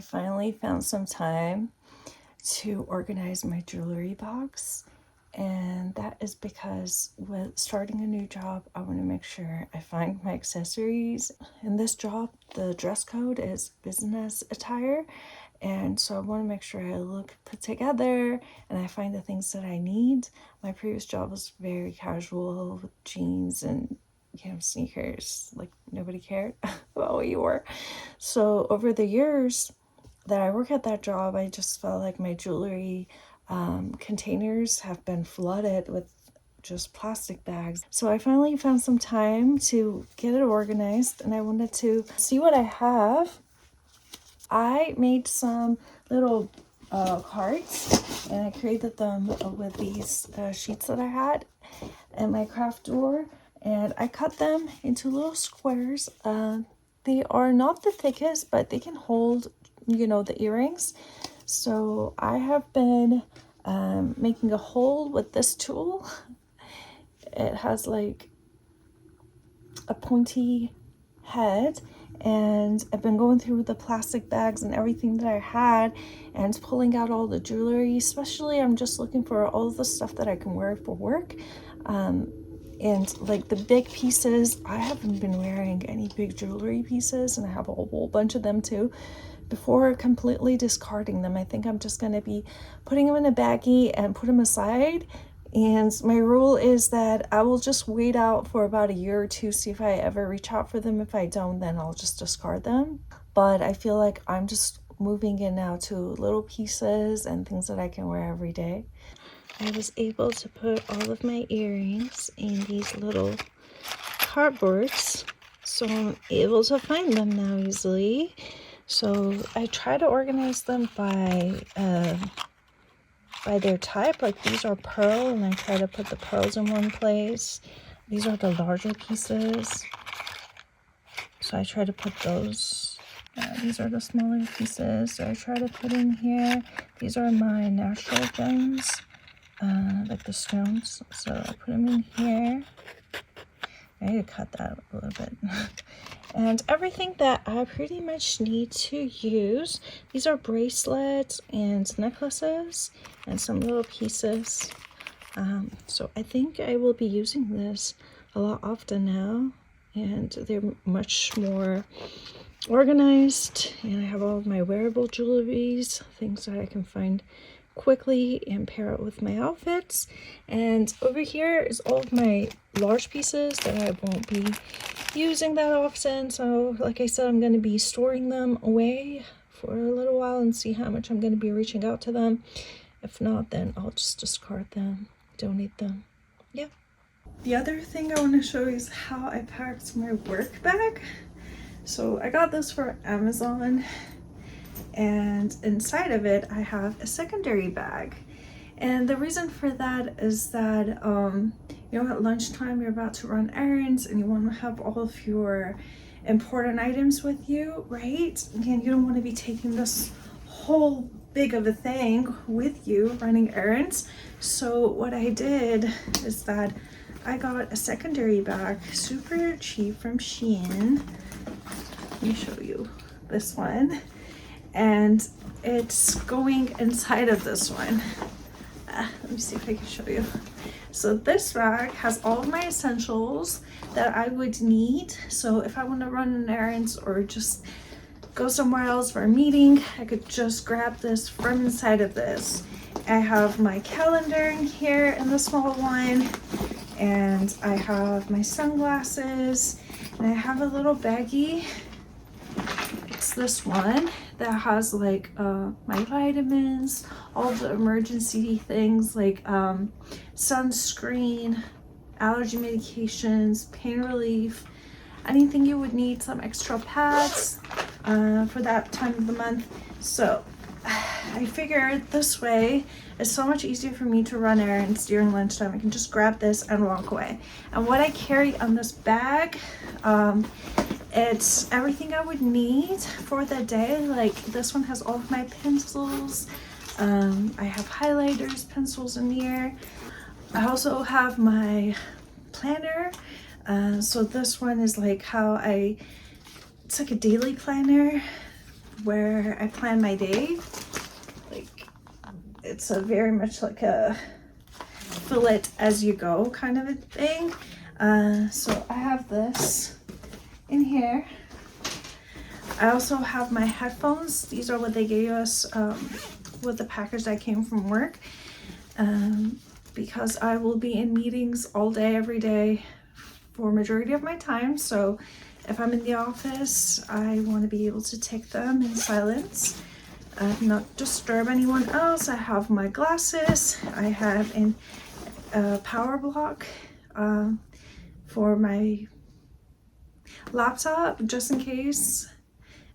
I finally found some time to organize my jewelry box, and that is because with starting a new job, I want to make sure I find my accessories. In this job, the dress code is business attire, and so I want to make sure I look put together and I find the things that I need. My previous job was very casual with jeans and sneakers. Like, nobody cared about what you wore. So over the years that I work at that job, I just felt like my jewelry containers have been flooded with just plastic bags. So I finally found some time to get it organized, and I wanted to see what I have. I made some little cards, and I created them with these sheets that I had in my craft drawer, and I cut them into little squares. They are not the thickest, but they can hold, the earrings. So I have been making a hole with this tool. It has like a pointy head, and I've been going through the plastic bags and everything that I had and pulling out all the jewelry. Especially, I'm just looking for all of the stuff that I can wear for work. And like the big pieces, I haven't been wearing any big jewelry pieces, and I have a whole bunch of them too. Before completely discarding them, I think I'm just going to be putting them in a baggie and put them aside. And my rule is that I will just wait out for about a year or two, see if I ever reach out for them. If I don't, then I'll just discard them. But I feel like I'm just moving in now to little pieces and things that I can wear every day. I was able to put all of my earrings in these little cardboards, so I'm able to find them now easily. So I try to organize them by their type. Like, these are pearl, and I try to put the pearls in one place. These are the larger pieces, so I try to put those. These are the smaller pieces, so I try to put in here. These are my natural gems, like the stones, so I put them in here. I need to cut that a little bit. And everything that I pretty much need to use. These are bracelets and necklaces and some little pieces. So I think I will be using this a lot often now, and they're much more organized, and I have all of my wearable jewelries, things that I can find quickly and pair it with my outfits. And over here is all of my large pieces that I won't be using that often. So like I said, I'm going to be storing them away for a little while and see how much I'm going to be reaching out to them. If not, then I'll just discard them, donate them. Yeah. The other thing I want to show you is how I packed my work bag. So I got this from Amazon, and inside of it I have a secondary bag. And the reason for that is that at lunchtime you're about to run errands and you want to have all of your important items with you, right? And you don't want to be taking this whole big of a thing with you running errands. So what I did is that I got a secondary bag, super cheap, from Shein. Let me show you this one. And it's going inside of this one. Let me see if I can show you. So this bag has all of my essentials that I would need. So if I want to run an errand or just go somewhere else for a meeting, I could just grab this from inside of this. I have my calendar in here in the small one, and I have my sunglasses, and I have a little baggie. It's this one that has like my vitamins, all the emergency things like sunscreen, allergy medications, pain relief, anything you would need, some extra pads for that time of the month. So I figured this way it's so much easier for me to run errands during lunchtime. I can just grab this and walk away. And what I carry on this bag, it's everything I would need for the day. Like, this one has all of my pencils. I have highlighters, pencils in here. I also have my planner. So this one is like it's like a daily planner where I plan my day. Like, it's a very much like a fill it as you go kind of a thing. So I have this in here. I also have my headphones. These are what they gave us with the package that came from work, because I will be in meetings all day, every day for majority of my time. So if I'm in the office, I want to be able to take them in silence, not disturb anyone else. I have my glasses. I have a power block for my laptop, just in case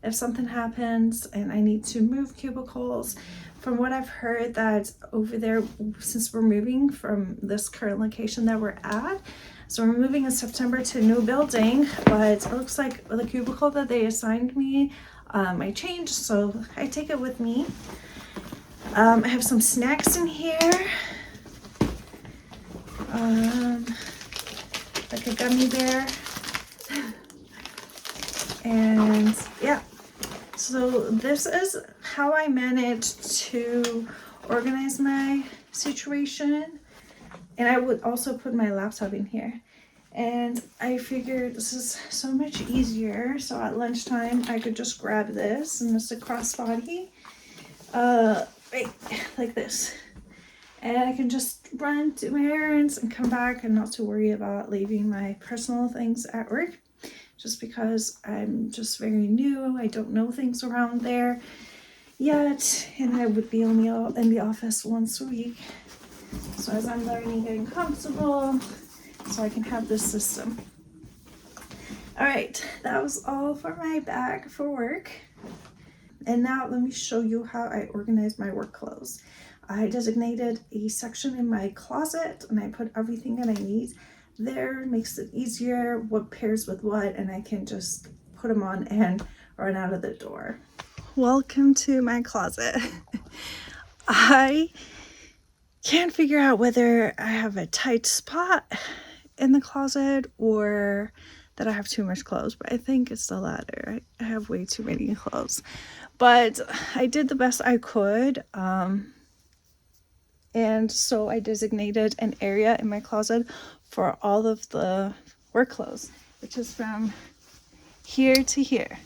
if something happens and I need to move cubicles. From what I've heard, that over there, since we're moving from this current location that we're at, so we're moving in September to a new building, but it looks like the cubicle that they assigned me might change, so I take it with me. I have some snacks in here, like a gummy bear, and yeah. So this is how I managed to organize my situation. And I would also put my laptop in here. And I figured this is so much easier. So at lunchtime, I could just grab this, and it's a crossbody, right, like this. And I can just run, do my errands, and come back and not to worry about leaving my personal things at work. Just because I'm just very new, I don't know things around there yet, and I would be only in the office once a week. So as I'm learning, getting comfortable, so I can have this system. All right, that was all for my bag for work. And now let me show you how I organize my work clothes. I designated a section in my closet, and I put everything that I need there. Makes it easier what pairs with what, and I can just put them on and run out of the door. Welcome to my closet. I can't figure out whether I have a tight spot in the closet or that I have too much clothes, but I think it's the latter. I have way too many clothes, but I did the best I could. And so I designated an area in my closet for all of the work clothes, which is from here to here.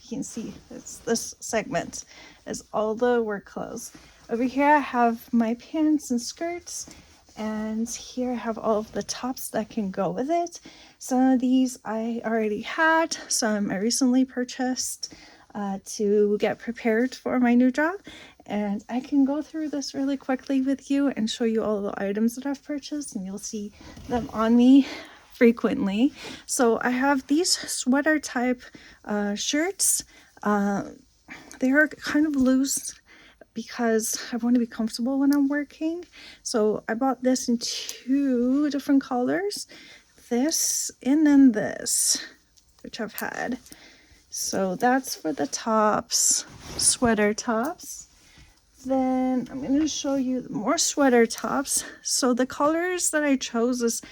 You can see it's this segment is all the work clothes. Over here I have my pants and skirts, and here I have all of the tops that can go with it. Some of these I already had, some I recently purchased to get prepared for my new job. And I can go through this really quickly with you and show you all the items that I've purchased, and you'll see them on me frequently. So I have these sweater type shirts. They are kind of loose because I want to be comfortable when I'm working. So I bought this in 2 different colors, this and then this, which I've had. So that's for the tops, sweater tops. Then I'm going to show you more sweater tops. So the colors that I chose is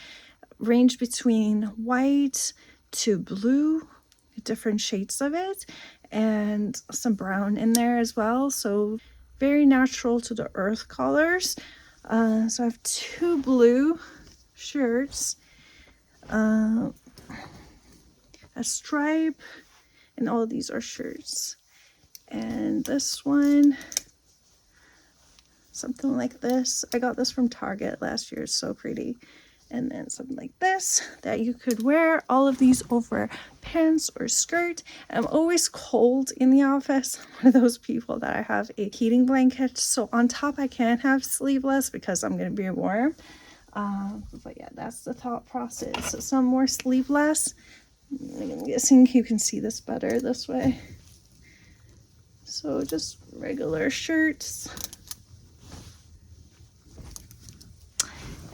range between white to blue, different shades of it, and some brown in there as well. So very natural to the earth colors. So I have 2 blue shirts, a stripe, and all of these are shirts. And this one, something like this. I got this from Target last year. It's so pretty. And then something like this that you could wear all of these over pants or skirt. I'm always cold in the office. I'm one of those people that I have a heating blanket. So on top I can't have sleeveless because I'm going to be warm. But yeah, that's the thought process. So some more sleeveless. I'm guessing you can see this better this way. So just regular shirts.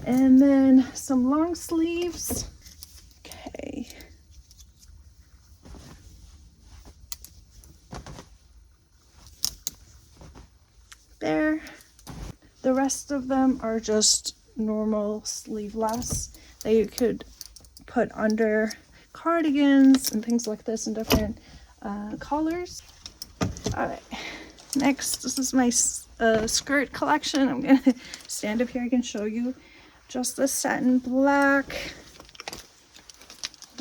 And then some long sleeves. Okay. There. The rest of them are just normal sleeveless that you could put under cardigans and things like this in different colors. All right, next, this is my skirt collection. I'm gonna stand up here, I can show you. Just a satin black,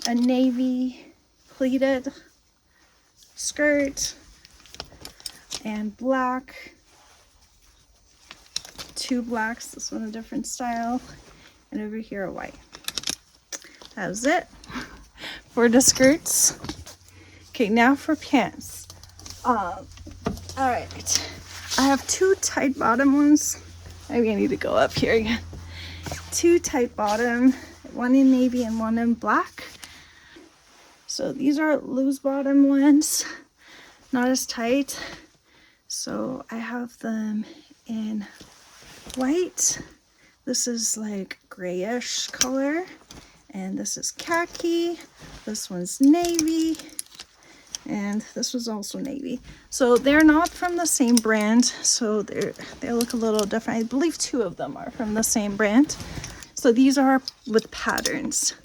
a navy pleated skirt, and black, two blacks, this one a different style, and over here a white. That was it for the skirts. Okay, now for pants. All right, I have two tight bottom ones. Maybe I need to go up here again. Two tight bottom, one in navy and one in black. So these are loose bottom ones, not as tight. So I have them in white. This is like grayish color, and this is khaki. This one's navy, and this was also navy. So they're not from the same brand, so they look a little different. I believe two of them are from the same brand. So these are with patterns.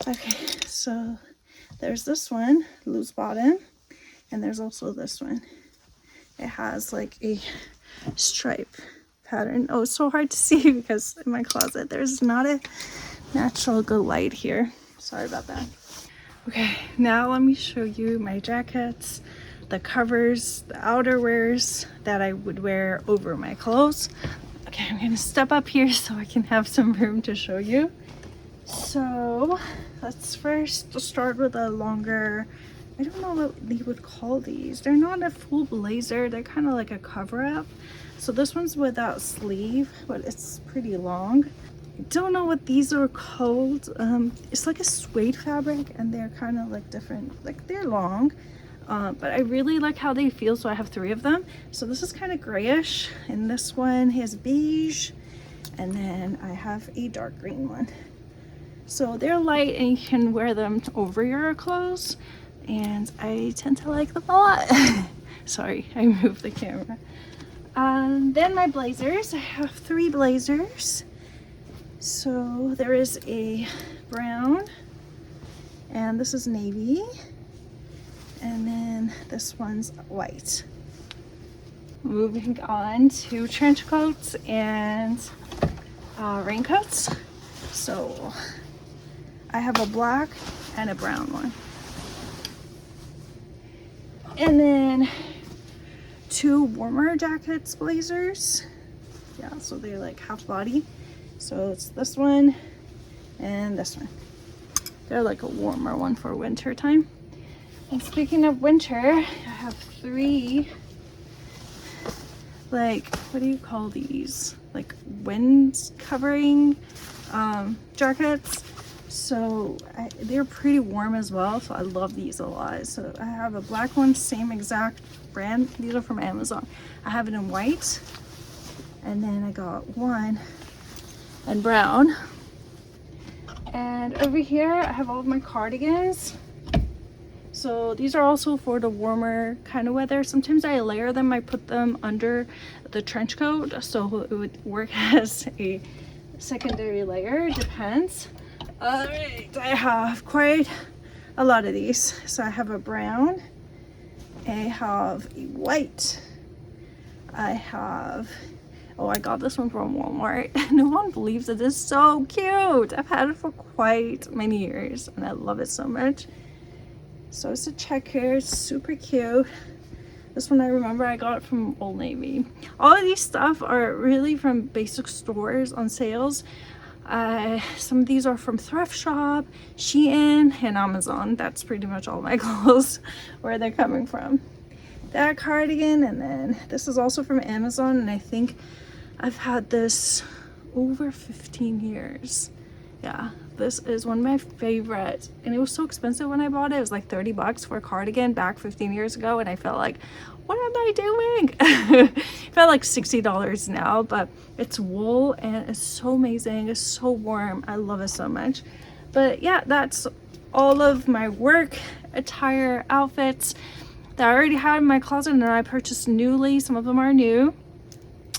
Okay, so there's this one, loose bottom, and there's also this one. It has like a stripe pattern. Oh, it's so hard to see because in my closet there's not a natural good light here. Sorry about that. Okay, now let me show you my jackets, the covers, the outerwears that I would wear over my clothes. Okay, I'm gonna step up here so I can have some room to show you. So let's first start with a longer, I don't know what they would call these. They're not a full blazer, they're kind of like a cover up. So this one's without sleeve, but it's pretty long. I don't know what these are called. It's like a suede fabric, and they're kind of like different, like they're long. But I really like how they feel, so I have three of them. So this is kind of grayish, and this one is beige, and then I have a dark green one. So they're light and you can wear them over your clothes, and I tend to like them a lot. Sorry, I moved the camera. Then my blazers, I have three blazers. So there is a brown, and this is navy, and then this one's white. Moving on to trench coats and raincoats. So I have a black and a brown one, and then two warmer jackets, blazers. Yeah, so they're like half body. So it's this one and this one. They're like a warmer one for winter time. And speaking of winter, I have three, like, what do you call these? Like wind covering jackets. So they're pretty warm as well. So I love these a lot. So I have a black one, same exact brand. These are from Amazon. I have it in white. And then I got one in brown. And over here I have all of my cardigans. So these are also for the warmer kind of weather. Sometimes I layer them, I put them under the trench coat, so it would work as a secondary layer. It depends. All right, I have quite a lot of these. So I have a brown, I have a white, I have, oh, I got this one from Walmart. No one believes it is so cute. I've had it for quite many years and I love it so much. So it's a checker, it's super cute. This one I remember I got it from Old Navy. All of these stuff are really from basic stores on sales. Some of these are from Thrift Shop, Shein, and Amazon. That's pretty much all my clothes where they're coming from. That cardigan, and then this is also from Amazon, and I think I've had this over 15 years. Yeah, this is one of my favorites, and it was so expensive when I bought it. It was like 30 bucks for a cardigan back 15 years ago, and I felt like, what am I doing? It felt like $60 now, but it's wool and it's so amazing. It's so warm. I love it so much. But yeah, that's all of my work attire outfits that I already had in my closet and I purchased newly. Some of them are new,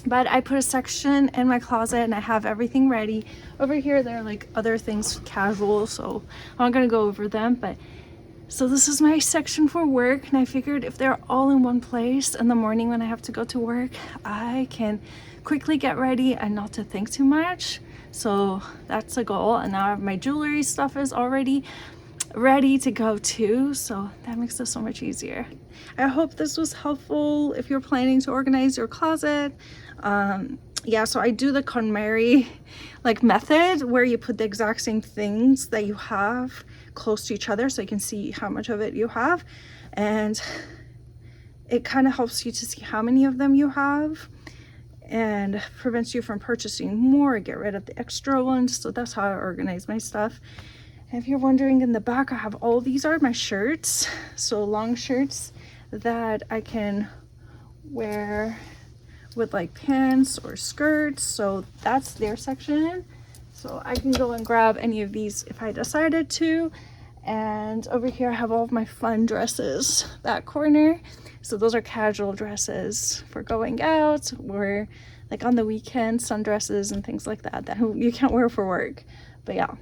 but I put a section in my closet and I have everything ready. Over here there are like other things casual, so I'm not gonna go over them, but So this is my section for work, and I figured if they're all in one place in the morning when I have to go to work, I can quickly get ready and not to think too much. So that's the goal. And now my jewelry stuff is already ready to go too, so that makes it so much easier. I hope this was helpful if you're planning to organize your closet. Yeah, so I do the KonMari like method where you put the exact same things that you have close to each other so you can see how much of it you have, and it kind of helps you to see how many of them you have and prevents you from purchasing more, get rid of the extra ones. So that's how I organize my stuff. And if you're wondering, in the back I have all these are my shirts, so long shirts that I can wear with like pants or skirts, so that's their section. So I can go and grab any of these if I decided to. And over here I have all of my fun dresses, that corner. So those are casual dresses for going out or like on the weekend, sundresses and things like that you can't wear for work. But yeah,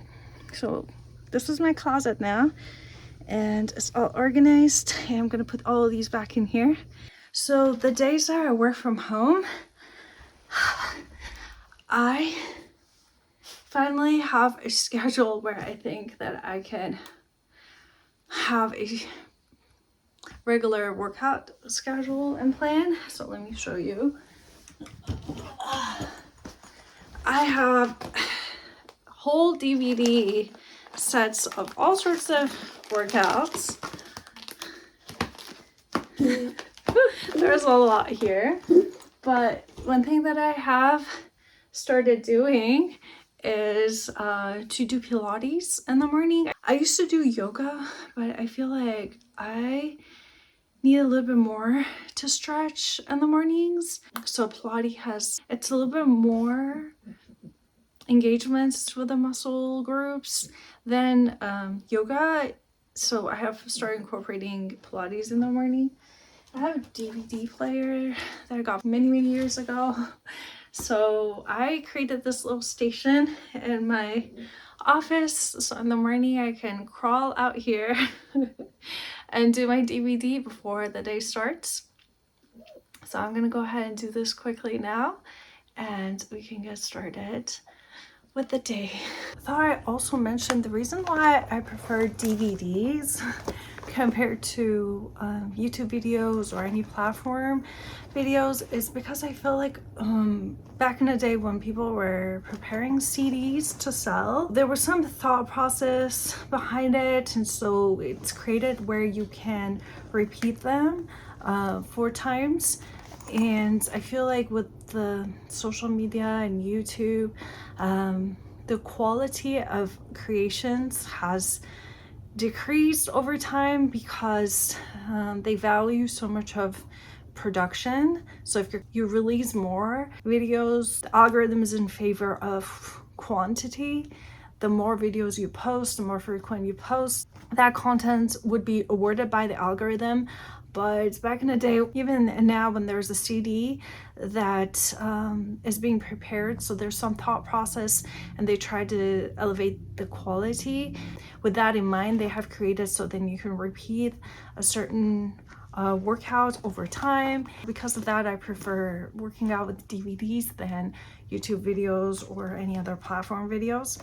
so this is my closet now, and it's all organized, and I'm gonna put all of these back in here. So the days that I work from home, I finally have a schedule where I think that I can have a regular workout schedule and plan. So let me show you. I have whole DVD sets of all sorts of workouts. There's a lot here, but one thing that I have started doing is to do Pilates in the morning. I used to do yoga, but I feel like I need a little bit more to stretch in the mornings. So Pilates it's a little bit more engagements with the muscle groups than yoga. So I have started incorporating Pilates in the morning. I have a DVD player that I got many years ago. So I created this little station in my office, so in the morning I can crawl out here and do my DVD before the day starts. So I'm gonna go ahead and do this quickly now, and we can get started with the day. I thought I also mentioned the reason why I prefer DVDs compared to YouTube videos or any platform videos is because I feel like back in the day when people were preparing CDs to sell, there was some thought process behind it, and so it's created where you can repeat them 4 times. And I feel like with the social media and YouTube, the quality of creations has decreased over time because they value so much of production. So if you release more videos, the algorithm is in favor of quantity. The more videos you post, the more frequent you post, that content would be awarded by the algorithm. But back in the day, even now when there's a CD that is being prepared, so there's some thought process and they try to elevate the quality. With that in mind, they have created so then you can repeat a certain workout over time. Because of that, I prefer working out with DVDs than YouTube videos or any other platform videos.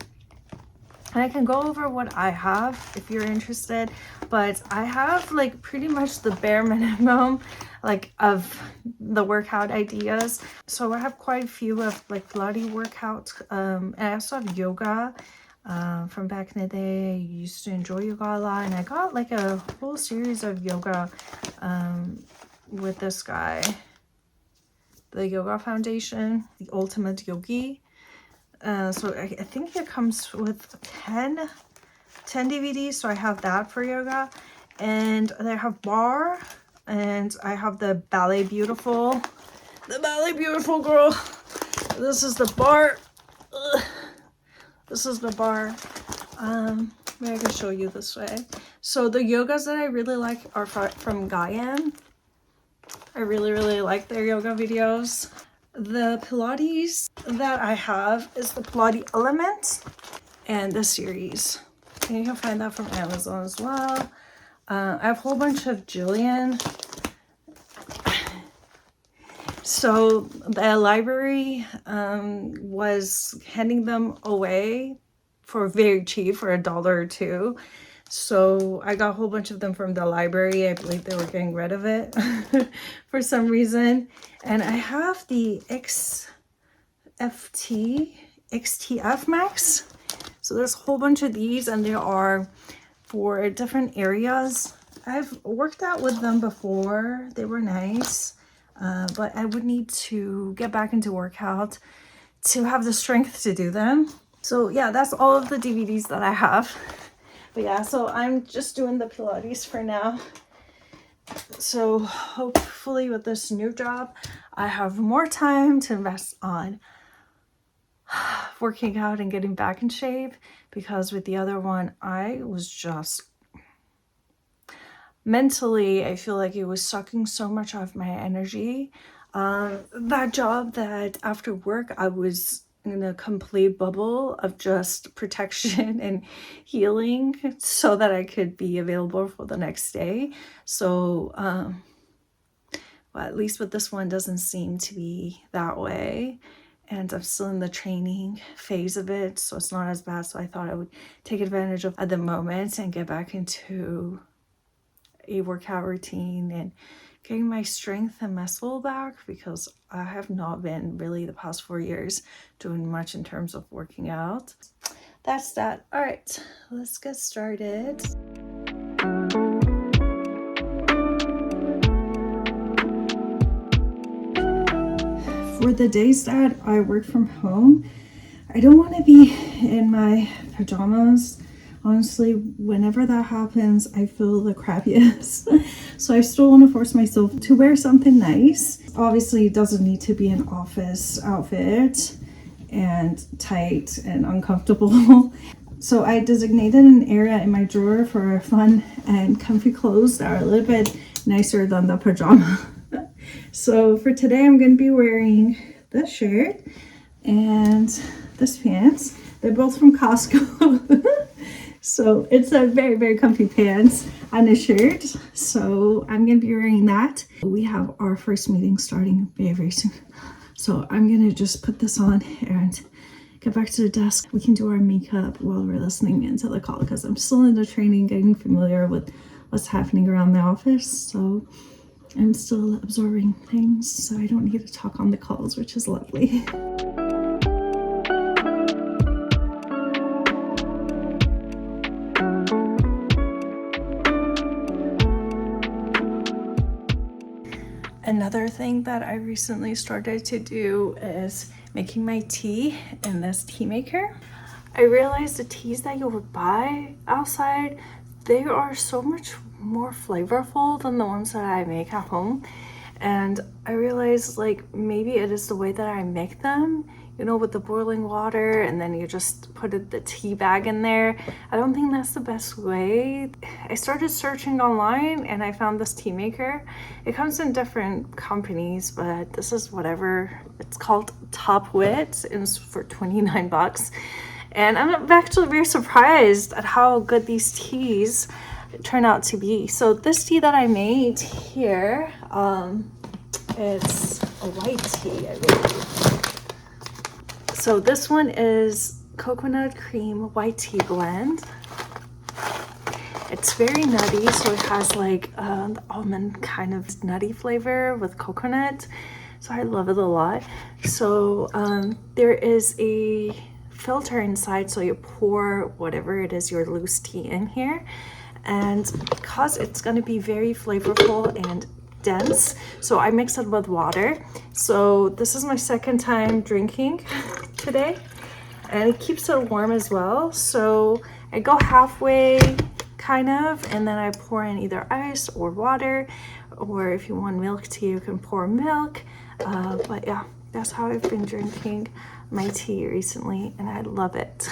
And I can go over what I have if you're interested, but I have like pretty much the bare minimum like of the workout ideas. So I have quite a few of like Pilates workouts, and I also have yoga from back in the day. I used to enjoy yoga a lot, and I got like a whole series of yoga with this guy, the Yoga Foundation, the Ultimate Yogi. So I think it comes with 10 DVDs, so I have that for yoga. And I have barre, and I have the Ballet Beautiful girl. This is the barre. This is the barre. Maybe I can show you this way. So the yogas that I really like are from Gaian. I really like their yoga videos. The Pilates that I have is the Pilates Element and the series. And you can find that from Amazon as well. I have a whole bunch of Jillian. So the library was handing them away for very cheap, for $1 or $2. So I got a whole bunch of them from the library. I believe they were getting rid of it for some reason. And I have the XTF Max. So there's a whole bunch of these, and they are for different areas. I've worked out with them before. They were nice. But I would need to get back into workout to have the strength to do them. So yeah, that's all of the DVDs that I have. But yeah, so I'm just doing the Pilates for now. So hopefully with this new job, I have more time to invest on working out and getting back in shape, because with the other one, I was just mentally, I feel like it was sucking so much of my energy. That job, that after work, I was in a complete bubble of just protection and healing so that I could be available for the next day. So, well, at least with this one, doesn't seem to be that way. And I'm still in the training phase of it, so it's not as bad. So I thought I would take advantage of at the moment and get back into a workout routine and getting my strength and muscle back, because I have not been really the past 4 years doing much in terms of working out. That's that. All right, let's get started. For the days that I work from home, I don't want to be in my pajamas. Honestly, whenever that happens, I feel the crappiest. So I still want to force myself to wear something nice. Obviously, it doesn't need to be an office outfit and tight and uncomfortable. So I designated an area in my drawer for fun and comfy clothes that are a little bit nicer than the pajama. So for today, I'm going to be wearing this shirt and this pants. They're both from Costco. So it's a very, very comfy pants and a shirt. So I'm going to be wearing that. We have our first meeting starting very, very soon. So I'm going to just put this on and get back to the desk. We can do our makeup while we're listening into the call, because I'm still in the training, getting familiar with what's happening around the office. So I'm still absorbing things, so I don't need to talk on the calls, which is lovely. Another thing that I recently started to do is making my tea in this tea maker. I realized the teas that you would buy outside, they are so much more flavorful than the ones that I make at home. And I realized, like, maybe it is the way that I make them, you know, with the boiling water, and then you just put the tea bag in there. I don't think that's the best way. I started searching online and I found this tea maker. It comes in different companies, but this is whatever. It's called Top Wit, and it's for 29 bucks. And I'm actually very surprised at how good these teas turn out to be. So this tea that I made here, it's a white tea, I believe. So this one is coconut cream white tea blend. It's very nutty, so it has like the almond kind of nutty flavor with coconut. So I love it a lot. So there is a filter inside, so you pour whatever it is your loose tea in here. And because it's going to be very flavorful and dense, so I mix it with water. So this is my second time drinking today, and it keeps it warm as well. So I go halfway kind of, and then I pour in either ice or water, or if you want milk tea, you can pour milk. But yeah, that's how I've been drinking my tea recently, and I love it.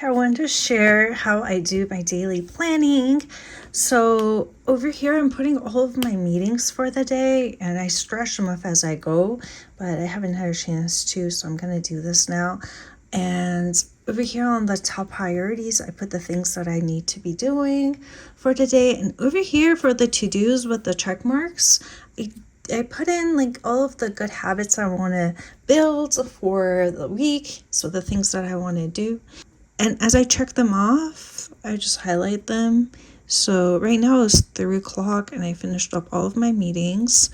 I wanted to share how I do my daily planning. So over here, I'm putting all of my meetings for the day, and I stretch them up as I go, but I haven't had a chance to, so I'm going to do this now. And over here on the top priorities, I put the things that I need to be doing for today. And over here for the to-dos with the check marks, I put in like all of the good habits I want to build for the week. So the things that I want to do. And as I check them off, I just highlight them. So right now it's 3 o'clock and I finished up all of my meetings.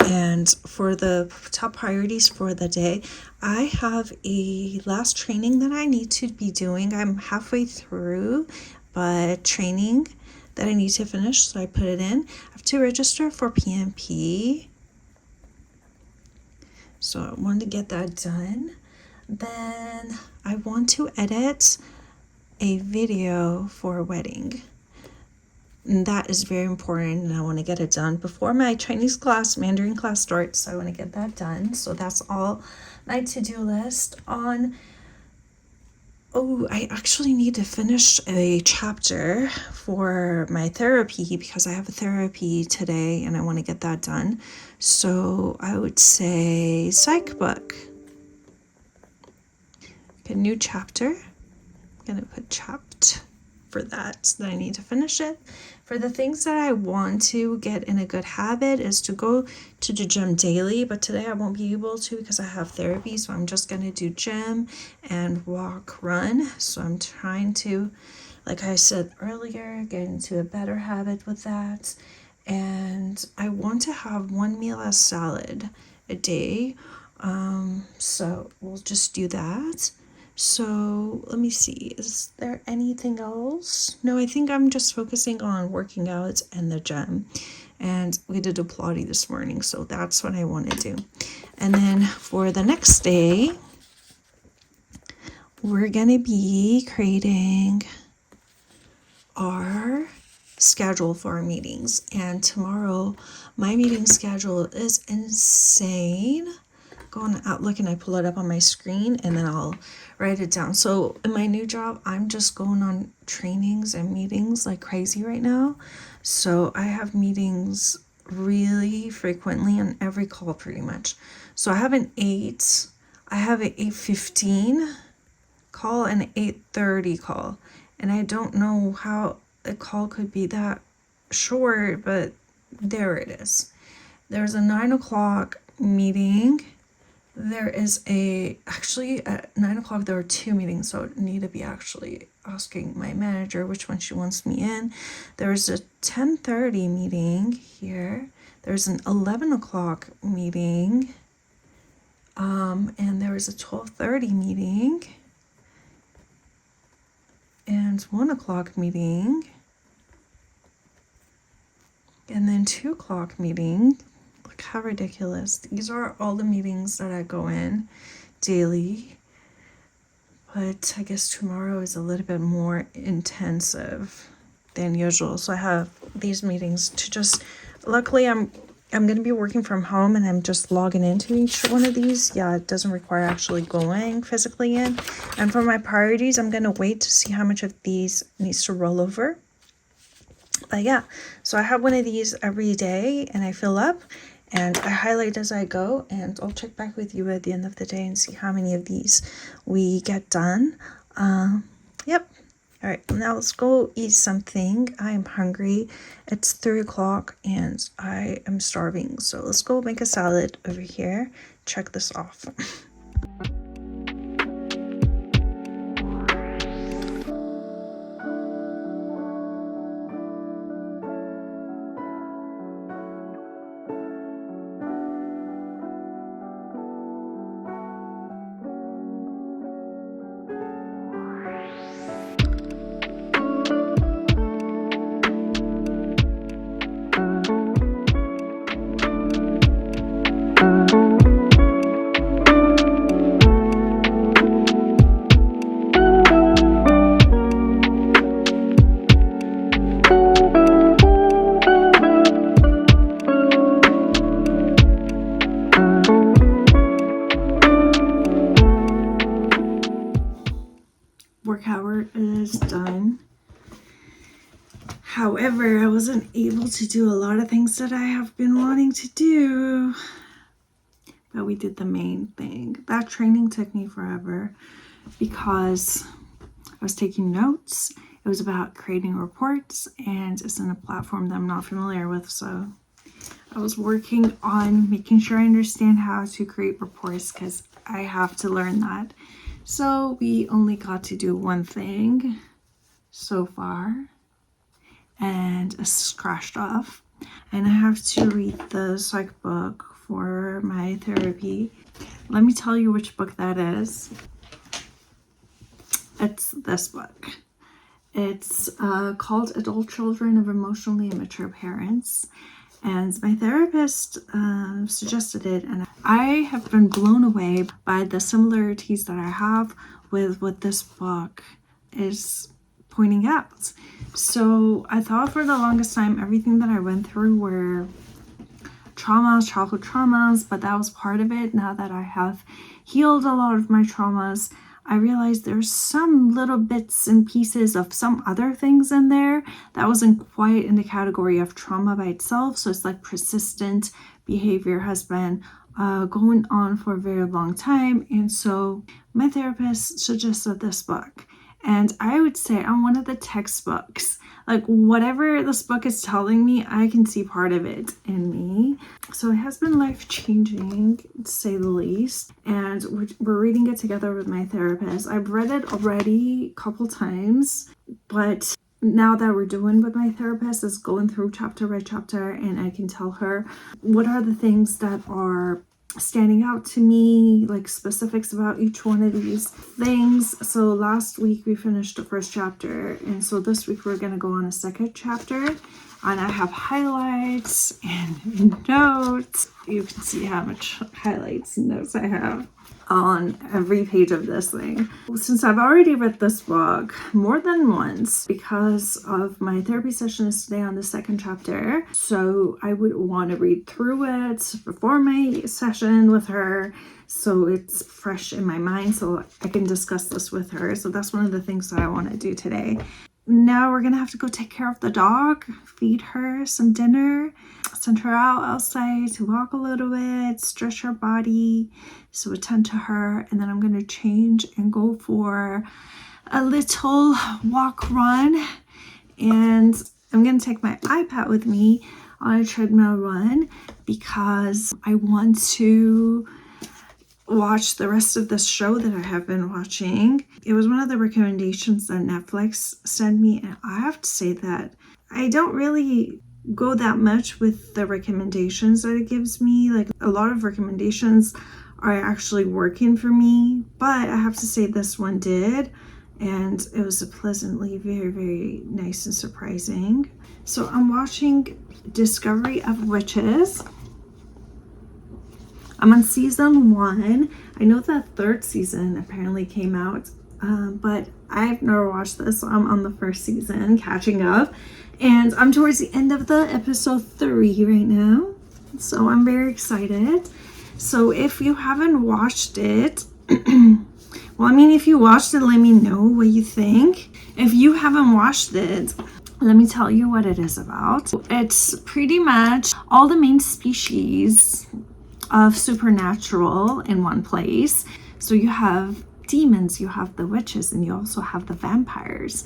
And for the top priorities for the day, I have a last training that I need to be doing. I'm halfway through, but training that I need to finish, so I put it in. I have to register for PMP. So I wanted to get that done. Then I want to edit a video for a wedding. And that is very important, and I want to get it done before my Chinese class, Mandarin class starts. So I want to get that done. So that's all my to-do list on. Oh, I actually need to finish a chapter for my therapy because I have a therapy today and I want to get that done. So I would say psych book. Okay, new chapter. I'm going to put chapped for that I need to finish it. For the things that I want to get in a good habit is to go to the gym daily, but today I won't be able to because I have therapy, so I'm just going to do gym and walk, run. So I'm trying to, like I said earlier, get into a better habit with that. And I want to have one meal as salad a day. So we'll just do that. So let me see, is there anything else? No, I think I'm just focusing on working out and the gym. And we did a Pilates this morning, so that's what I want to do. And then for the next day, we're going to be creating our schedule for our meetings. And tomorrow, my meeting schedule is insane. Go on Outlook and I pull it up on my screen and then I'll write it down. So in my new job, I'm just going on trainings and meetings like crazy right now. So I have meetings really frequently on every call pretty much. So I have an 8:15 call and an 8:30 call. And I don't know how a call could be that short, but there it is. There's a 9 o'clock meeting. There is actually at 9 o'clock, there are 2 meetings, so I need to be actually asking my manager which one she wants me in. There's a 10:30 meeting here. There's an 11 o'clock meeting. And there is a 12:30 meeting. And 1 o'clock meeting. And then 2 o'clock meeting. Look how ridiculous. These are all the meetings that I go in daily. But I guess tomorrow is a little bit more intensive than usual. So I have these meetings to just, luckily I'm going to be working from home and I'm just logging into each one of these. Yeah, it doesn't require actually going physically in. And for my priorities, I'm going to wait to see how much of these needs to roll over. But yeah, so I have one of these every day and I fill up and I highlight as I go, and I'll check back with you at the end of the day and see how many of these we get done. Yep. All right, now let's go eat something. I am hungry. It's 3 o'clock and I am starving. So let's go make a salad over here. Check this off. Workout is done. However, I wasn't able to do a lot of things that I have been wanting to do. But we did the main thing. That training took me forever because I was taking notes. It was about creating reports, and it's in a platform that I'm not familiar with, so I was working on making sure I understand how to create reports because I have to learn that. So we only got to do one thing so far, and it's scratched off. And I have to read the psych book for my therapy. Let me tell you which book that is. It's this book. It's called Adult Children of Emotionally Immature Parents. And my therapist suggested it, and I have been blown away by the similarities that I have with what this book is pointing out. So I thought for the longest time everything that I went through were traumas, childhood traumas, but that was part of it. Now that I have healed a lot of my traumas, I realized there's some little bits and pieces of some other things in there that wasn't quite in the category of trauma by itself. So it's like persistent behavior has been going on for a very long time. And so my therapist suggested this book. And I would say I'm one of the textbooks. Like whatever this book is telling me, I can see part of it in me. So it has been life-changing, to say the least. And we're reading it together with my therapist. I've read it already a couple times, but now that we're doing with my therapist is going through chapter by chapter, and I can tell her what are the things that are standing out to me, like specifics about each one of these things. So last week we finished the first chapter, and so this week we're going to go on a second chapter, and I have highlights and notes. You can see how much highlights and notes I have on every page of this thing. Since I've already read this book more than once because of my therapy session is today on the second chapter, so I would want to read through it before my session with her so it's fresh in my mind so I can discuss this with her. So that's one of the things that I want to do today. Now we're gonna have to go take care of the dog, feed her some dinner, send her out outside to walk a little bit, stretch her body, so attend to her, and then I'm gonna change and go for a little walk run, and I'm gonna take my iPad with me on a treadmill run because I want to watch the rest of this show that I have been watching. It was one of the recommendations that Netflix sent me, and I have to say that I don't really go that much with the recommendations that it gives me. Like a lot of recommendations are actually working for me, but I have to say this one did, and it was a pleasantly very, very nice and surprising. So I'm watching Discovery of Witches. I'm on season 1. I know that third season apparently came out, but I've never watched this, so I'm on the first season, catching up. And I'm towards the end of the episode 3 right now, so I'm very excited. So if you haven't watched it, well, I mean, if you watched it, let me know what you think. If you haven't watched it, let me tell you what it is about. It's pretty much all the main species of supernatural in one place. So you have demons, you have the witches, and you also have the vampires.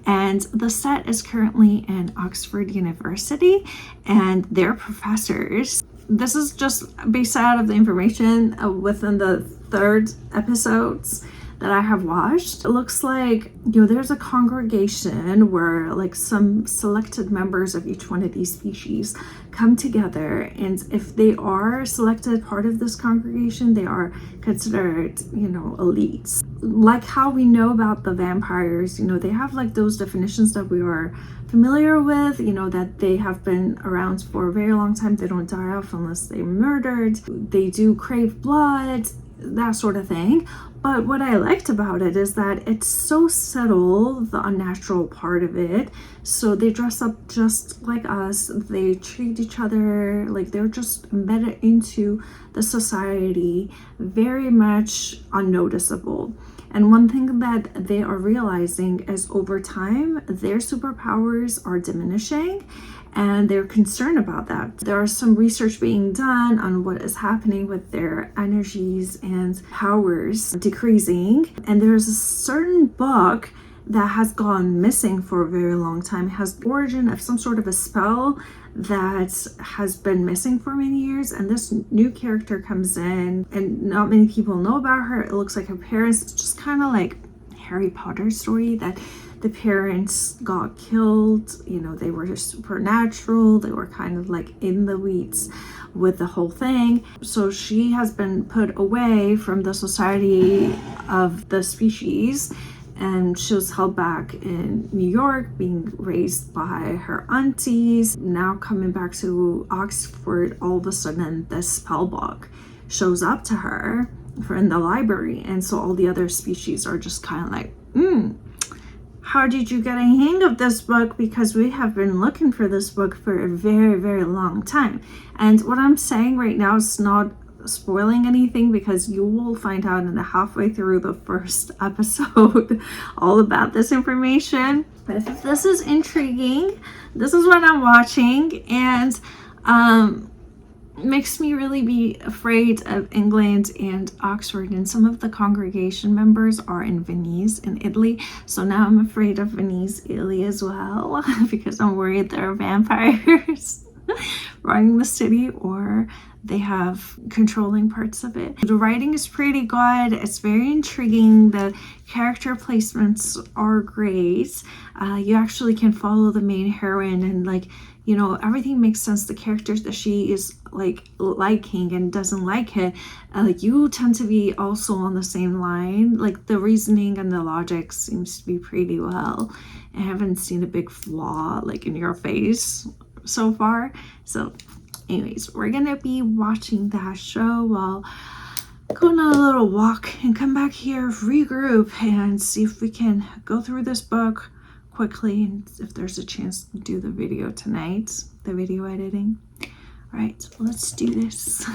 And the set is currently in Oxford University, and their professors, this is just based out of the information within the third episodes that I have watched. It looks like, you know, there's a congregation where like some selected members of each one of these species come together, and if they are selected part of this congregation, they are considered, you know, elites. Like how we know about the vampires, you know, they have like those definitions that we are familiar with, you know, that they have been around for a very long time. They don't die off unless they're murdered. They do crave blood, that sort of thing. But what I liked about it is that it's so subtle, the unnatural part of it. So they dress up just like us. They treat each other like they're just embedded into the society, very much unnoticeable. And one thing that they are realizing is over time, their superpowers are diminishing, and they're concerned about that. There are some research being done on what is happening with their energies and powers decreasing. And there's a certain book that has gone missing for a very long time. It has the origin of some sort of a spell that has been missing for many years, and this new character comes in and not many people know about her. It looks like her parents, it's just kind of like Harry Potter story that the parents got killed. You know, they were supernatural, they were kind of like in the weeds with the whole thing. So she has been put away from the society of the species, and she was held back in New York, being raised by her aunties. Now coming back to Oxford, all of a sudden this spell book shows up to her in the library, and so all the other species are just kind of like, how did you get a hang of this book? Because we have been looking for this book for a very, very long time. And what I'm saying right now is not spoiling anything, because you will find out in the halfway through the first episode all about this information. But if this is intriguing, this is what I'm watching, and makes me really be afraid of England and Oxford, and some of the congregation members are in Venice in Italy, so now I'm afraid of Venice, Italy as well because I'm worried there are vampires running the city, or they have controlling parts of it. The writing is pretty good. It's very intriguing. The character placements are great. You actually can follow the main heroine, and like, you know, everything makes sense. The characters that she is like liking and doesn't like it, like you tend to be also on the same line. Like the reasoning and the logic seems to be pretty well. I haven't seen a big flaw like in your face so far. So anyways, we're gonna be watching that show while going on a little walk, and come back here, regroup, and see if we can go through this book quickly, and if there's a chance to do the video tonight, the video editing. All right, let's do this.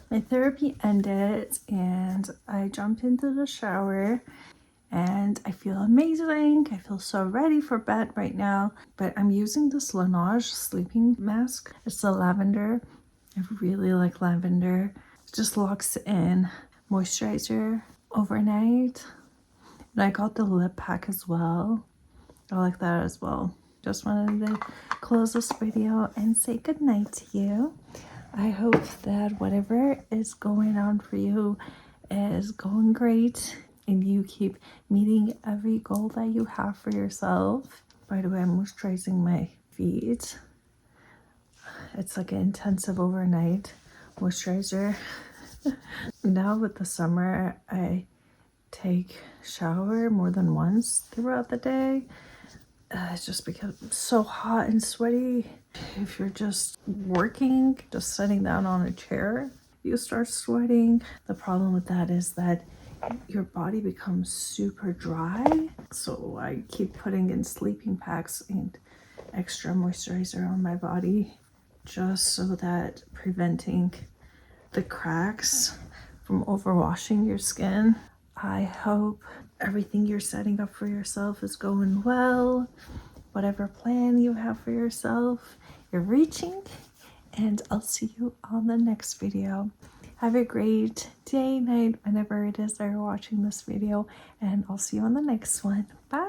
My therapy ended, and I jumped into the shower, and I feel amazing. I feel so ready for bed right now. But I'm using this Laneige sleeping mask. It's the lavender. I really like lavender. It just locks in moisturizer overnight. And I got the lip pack as well. I like that as well. Just wanted to close this video and say goodnight to you. I hope that whatever is going on for you is going great, and you keep meeting every goal that you have for yourself. By the way, I'm moisturizing my feet. It's like an intensive overnight moisturizer. Now with the summer, I take shower more than once throughout the day. It's just because it's so hot and sweaty. If you're just working, just sitting down on a chair, you start sweating. The problem with that is that your body becomes super dry. So I keep putting in sleeping packs and extra moisturizer on my body, just so that preventing the cracks from overwashing your skin. I hope everything you're setting up for yourself is going well. Whatever plan you have for yourself, you're reaching, and I'll see you on the next video. Have a great day, night, whenever it is that you're watching this video, and I'll see you on the next one. Bye.